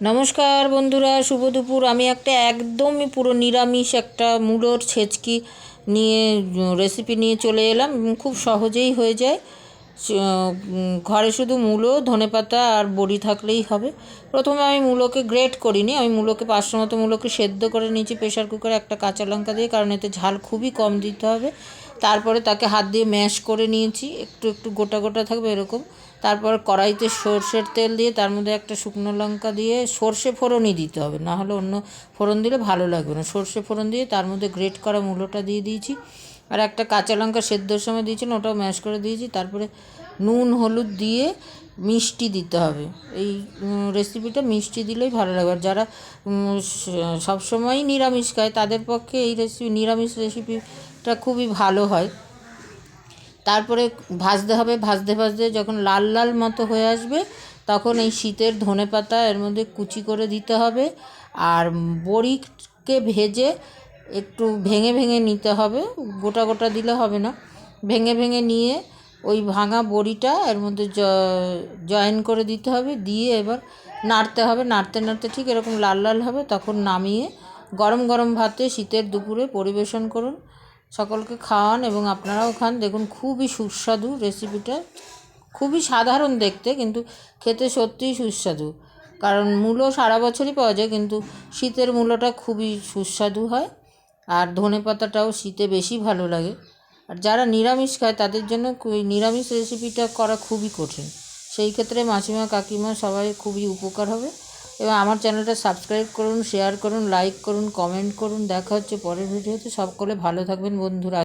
নমস্কার বন্ধুরা, শুভ দুপুর। আমি একটা একদমই পুরো নিরামিষ একটা মূলোর ছেচকি নিয়ে রেসিপি নিয়ে চলে এলাম। খুব সহজেই হয়ে যায়। ঘরে শুধু মূলো, ধনেপাতা আর বড়ি থাকলেই হবে। প্রথমে আমি মূলোকে গ্রেট করিনি, আমি মূলোকে 500 মতো মূলোকে সেদ্ধ করে নিয়েছি প্রেশার কুকারে একটা কাঁচা লঙ্কা দিয়ে, কারণ এতে ঝাল খুবই কম দিতে হবে। তারপরে তাকে হাত দিয়ে ম্যাশ করে নিয়েছি, একটু একটু গোটা গোটা থাকবে এরকম। তারপর কড়াইতে সর্ষের তেল দিয়ে তার মধ্যে একটা শুকনো লঙ্কা দিয়ে সর্ষে ফোড়নই দিতে হবে, না হলে অন্য ফোড়ন দিলে ভালো লাগবে না। সর্ষে ফোড়ন দিয়ে তার মধ্যে গ্রেট করা মূলোটা দিয়ে দিয়েছি, আর একটা কাঁচা লঙ্কা সেদ্ধর সময় দিয়েছিলাম, ওটাও ম্যাশ করে দিয়েছি। তারপরে নুন হলুদ দিয়ে মিষ্টি দিতে হবে। এই রেসিপিটা মিষ্টি দিলেই ভালো লাগবে। আর যারা সবসময়ই নিরামিষ খায় তাদের পক্ষে এই নিরামিষ রেসিপিটা খুবই ভালো হয়। তারপরে ভাজতে হবে, ভাজতে ভাজতে যখন লাল লাল মতো হয়ে আসবে তখন এই শীতের ধনেপাতা এর মধ্যে কুচি করে দিতে হবে। আর বড়িকে ভেজে একটু ভেঙে ভেঙে নিতে হবে, গোটা গোটা দিলে হবে না। ভেঙে ভেঙে নিয়ে ওই ভাঙা বড়িটা এর মধ্যে জয়েন করে দিতে হবে, দিয়ে এবার নাড়তে হবে। নাড়তে নাড়তে ঠিক এরকম লাল লাল হবে, তখন নামিয়ে গরম গরম ভাতে শীতের দুপুরে পরিবেশন করুন। সকলকে খাওয়ান এবং আপনারাও খান। দেখুন খুবই সুস্বাদু রেসিপিটা, খুবই সাধারণ দেখতে, কিন্তু খেতে সত্যিই সুস্বাদু। কারণ মূলো সারা বছরই পাওয়া যায়, কিন্তু শীতের মূলোটা খুবই সুস্বাদু হয়। আর ধনেপাতাটাও শীতে বেশি ভালো লাগে। আর যারা নিরামিষ খায় তাদের জন্য নিরামিষ রেসিপিটা করা খুবই কঠিন। সেই ক্ষেত্রে মাসিমা কাকিমা সবাই খুবই উপকার হবে। এবং আমার চ্যানেলটা সাবস্ক্রাইব করুন, শেয়ার করুন, লাইক করুন, কমেন্ট করুন। দেখা হচ্ছে পরের ভিডিওতে। সকলে ভালো থাকবেন বন্ধুরা।